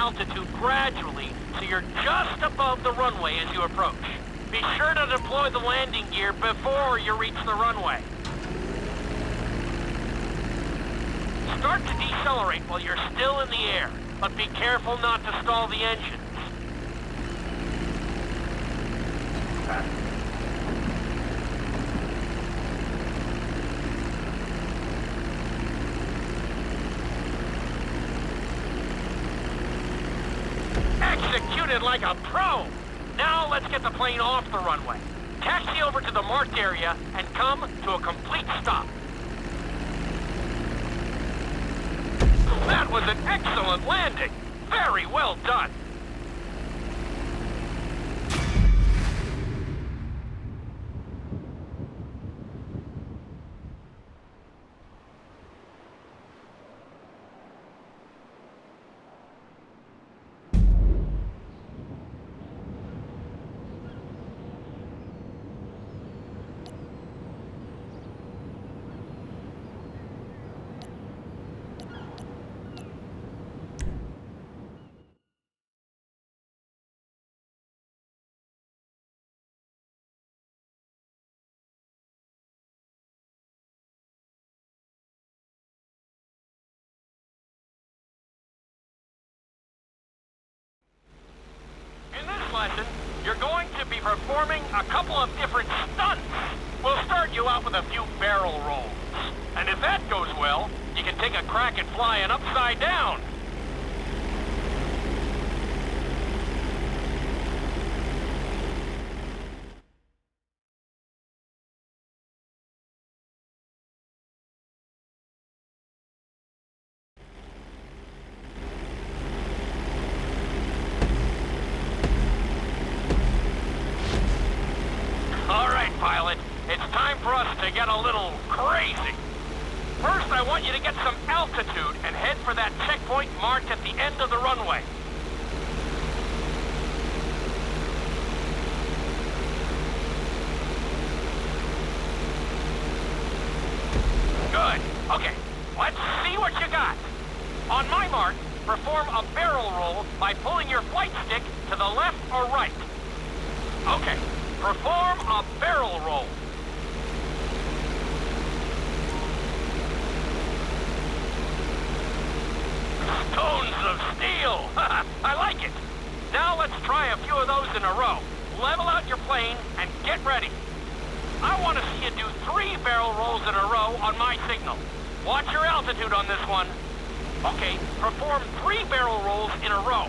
altitude gradually so you're just above the runway as you approach. Be sure to deploy the landing gear before you reach the runway. Start to decelerate while you're still in the air, but be careful not to stall the engines. Executed like a pro! Now let's get the plane off the runway. Taxi over to the marked area and come to a complete stop. That was an excellent landing. Very well done. You're going to be performing a couple of different stunts. We'll start you out with a few barrel rolls. And if that goes well, you can take a crack at flying upside down. Pilot, it's time for us to get a little crazy. First, I want you to get some altitude and head for that checkpoint marked at the end of the runway. Good. Okay, let's see what you got. On my mark, perform a barrel roll by pulling your flight stick to the left or right. Okay. Perform a barrel roll. Stones of steel! I like it! Now let's try a few of those in a row. Level out your plane and get ready. I want to see you do 3 barrel rolls in a row on my signal. Watch your altitude on this one. Okay, perform 3 barrel rolls in a row.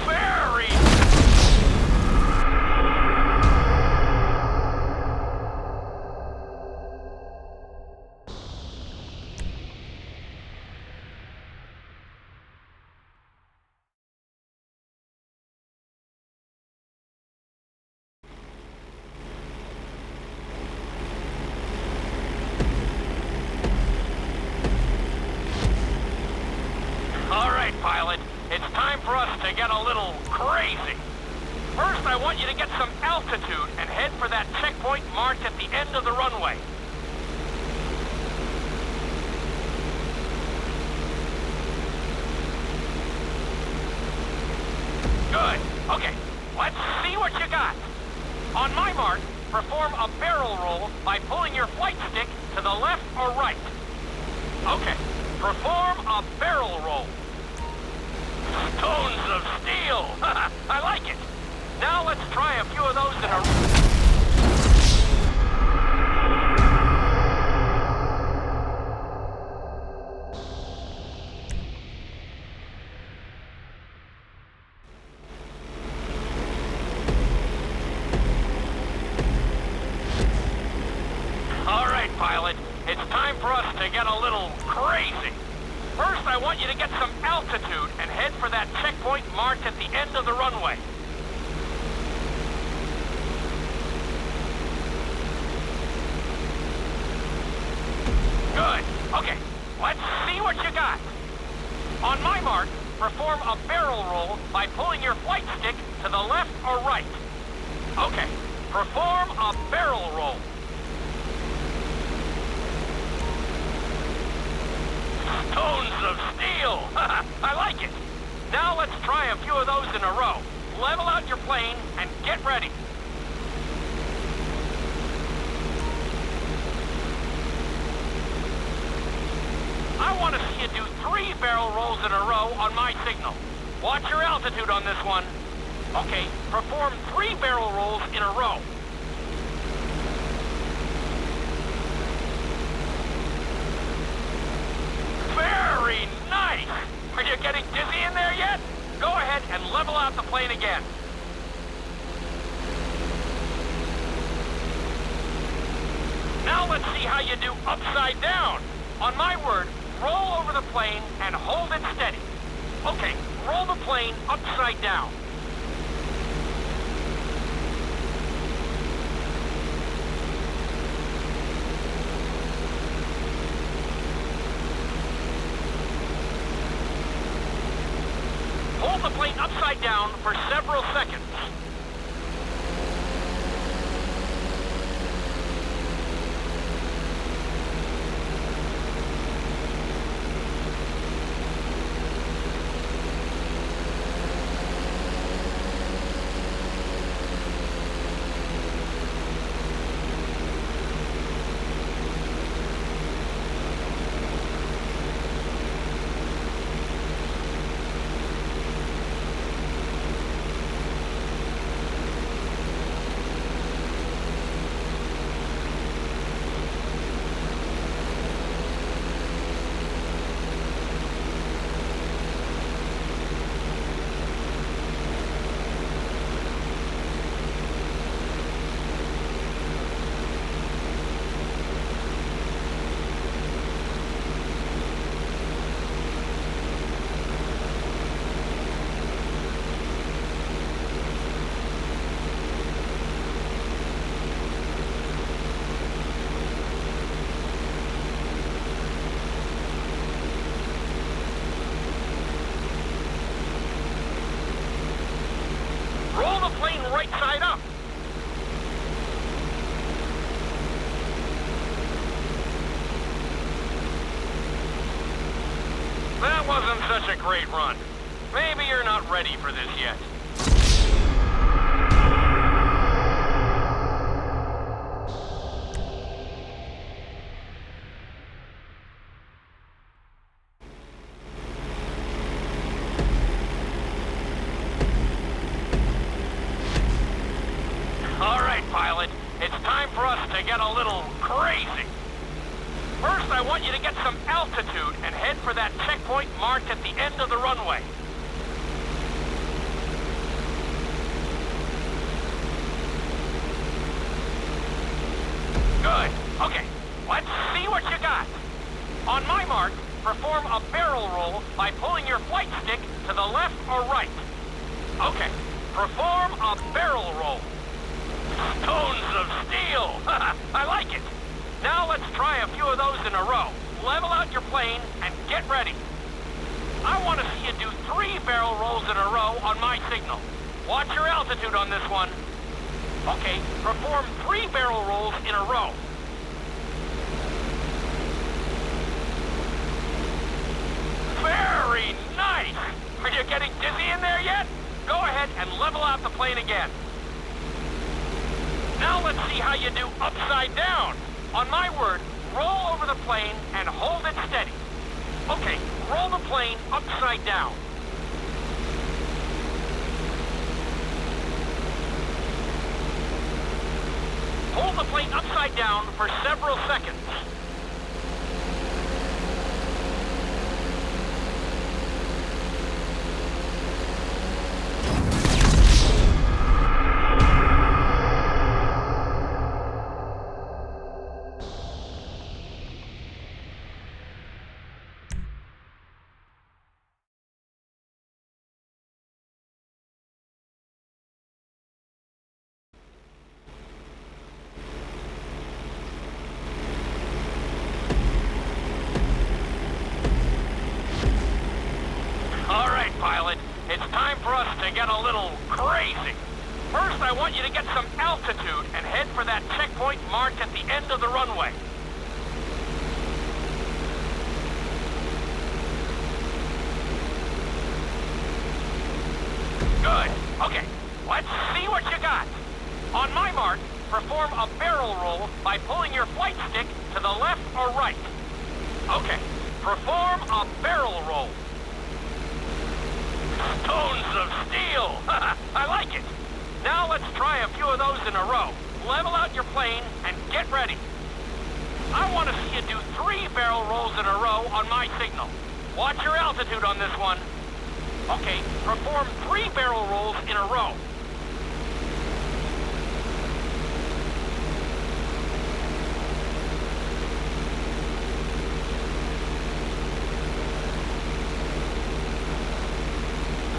Very... All right, pilot. It's time for us to get a little crazy. First, I want you to get some altitude and head for that checkpoint marked at the end of the runway. Good. Okay, let's see what you got. On my mark, perform a barrel roll by pulling your flight stick to the left or right. Okay, perform a barrel roll. Stones of steel! I like it! Now let's try a few of those in a... All right, pilot. It's time for us to get a little crazy. First, I want you to get some altitude and head for that checkpoint marked at the end of the runway. Good. Okay, let's see what you got. On my mark, perform a barrel roll by pulling your flight stick to the left or right. Okay, perform a barrel roll. Stones of steel! I like it! Now let's try a few of those in a row. Level out your plane and get ready. I want to see you do 3 barrel rolls in a row on my signal. Watch your altitude on this one. Okay, perform 3 barrel rolls in a row. Very nice! Are you getting dizzy in there yet? Go ahead and level out the plane again. Now let's see how you do upside down. On my word, roll over the plane and hold it steady. Okay, roll the plane upside down. Hold the plane upside down for several seconds. Right side up. That wasn't such a great run. Maybe you're not ready for this yet. Pilot, it's time for us to get a little crazy. First, I want you to get some altitude and head for that checkpoint marked at the end of the runway. Good. Okay, let's see what you got. On my mark, perform a barrel roll by pulling your flight stick to the left or right. Okay, perform a barrel roll. Stones of steel! I like it! Now let's try a few of those in a row. Level out your plane and get ready. I want to see you do 3 barrel rolls in a row on my signal. Watch your altitude on this one. Okay, perform 3 barrel rolls in a row. Very nice! Are you getting dizzy in there yet? Go ahead and level out the plane again. Now let's see how you do upside down. On my word, roll over the plane and hold it steady. Okay, roll the plane upside down. Hold the plane upside down for several seconds. Pilot, it's time for us to get a little crazy. First, I want you to get some altitude and head for that checkpoint marked at the end of the runway. Okay, let's see what you got. On my mark, perform a barrel roll by pulling your flight stick to the left or right. Okay, perform a barrel roll. Stones of steel! I like it. Now let's try a few of those in a row. Level out your plane and get ready. I want to see you do 3 barrel rolls in a row on my signal. Watch your altitude on this one. Okay, perform 3 barrel rolls in a row.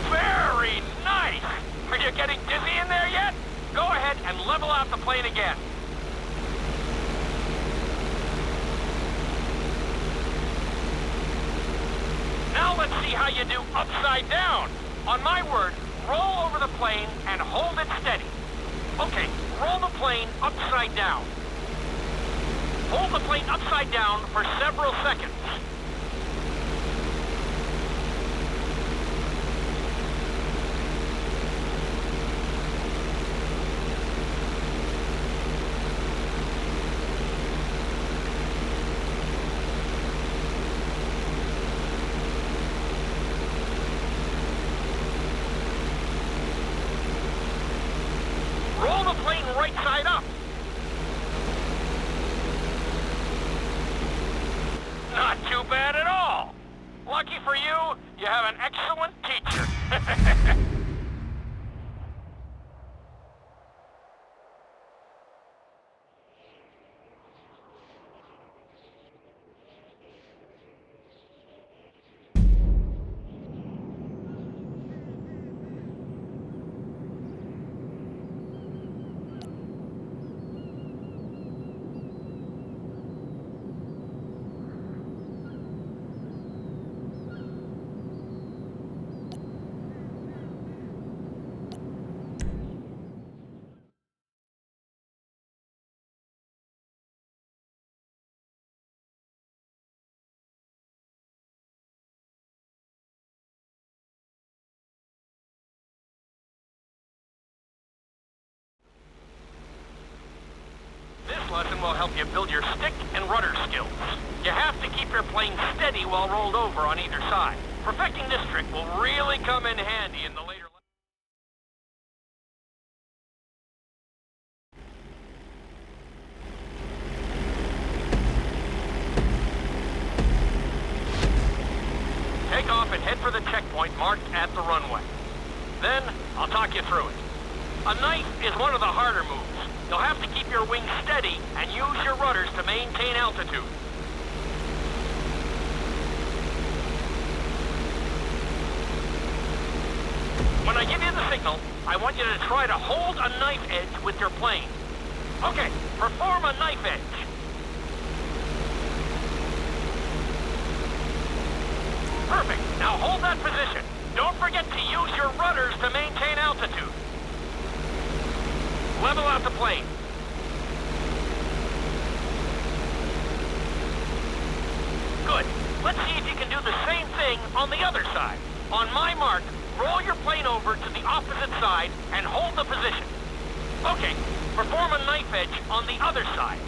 Very nice! Are you getting dizzy in there yet? Go ahead and level out the plane again. Now let's see how you do upside down. On my word, roll over the plane and hold it steady. Okay, roll the plane upside down. Hold the plane upside down for several seconds. Roll the plane right side up. Not too bad at all. Lucky for you, you have an excellent teacher. This lesson will help you build your stick and rudder skills. You have to keep your plane steady while rolled over on either side. Perfecting this trick will really come in handy in the later lessons. Take off and head for the checkpoint marked at the runway. Then, I'll talk you through it. A knife is one of the harder moves. You'll have to keep your wings steady and use your rudders to maintain altitude. When I give you the signal, I want you to try to hold a knife edge with your plane. Okay, perform a knife edge. Perfect. Now hold that position. Don't forget to use your rudders to maintain altitude. Level out the plane. Good. Let's see if you can do the same thing on the other side. On my mark, roll your plane over to the opposite side and hold the position. Okay, perform a knife edge on the other side.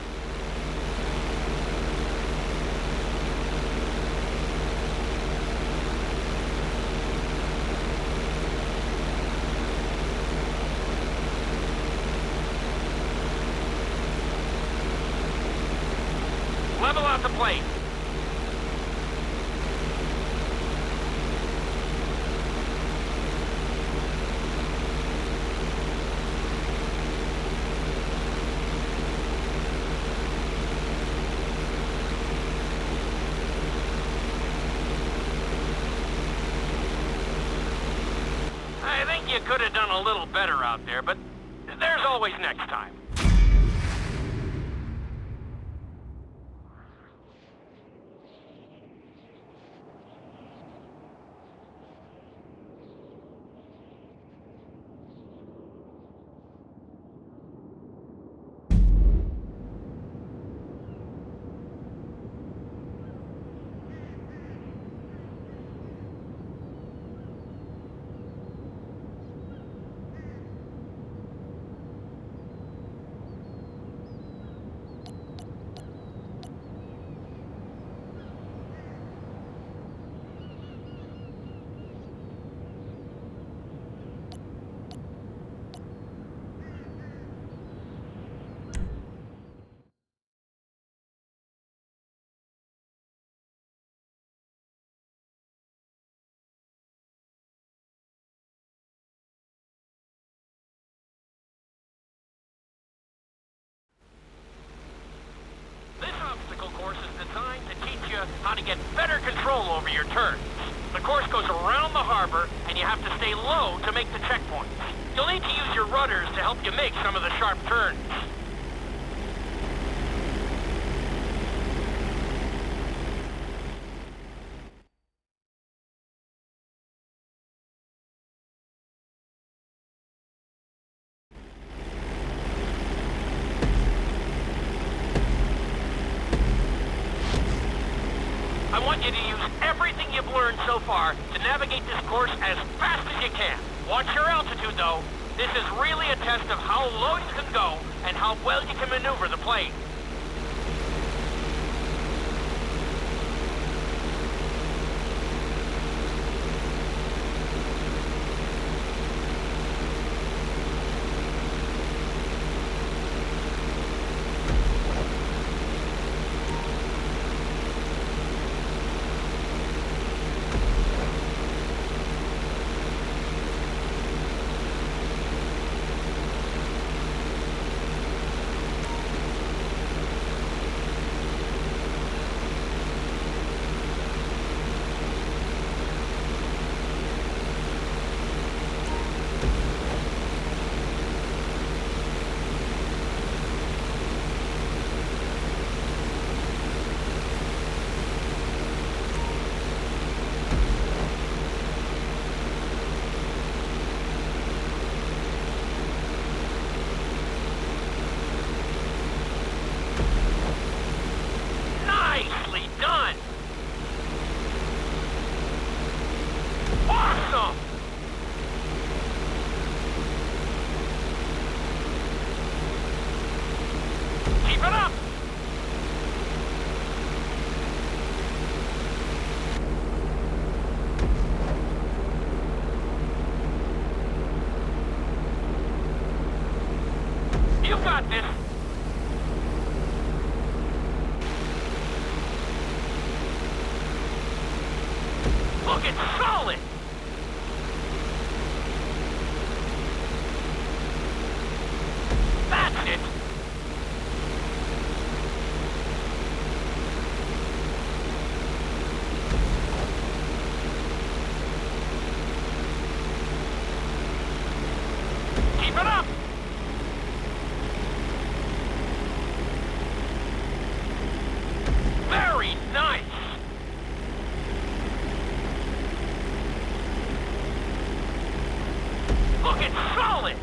Level out the plane. I think you could have done a little better out there, but there's always next time. however, and you have to stay low to make the checkpoints. You'll need to use your rudders to help you make some of the sharp turns. I want you to use everything you've learned so far to navigate this course as fast as you can. Watch your altitude, though. This is really a test of how low you can go and how well you can maneuver the plane. Nicely done! Awesome! Keep it up! You got this! Look, it's solid! That's it! Keep it up! Very nice! Look, it's solid!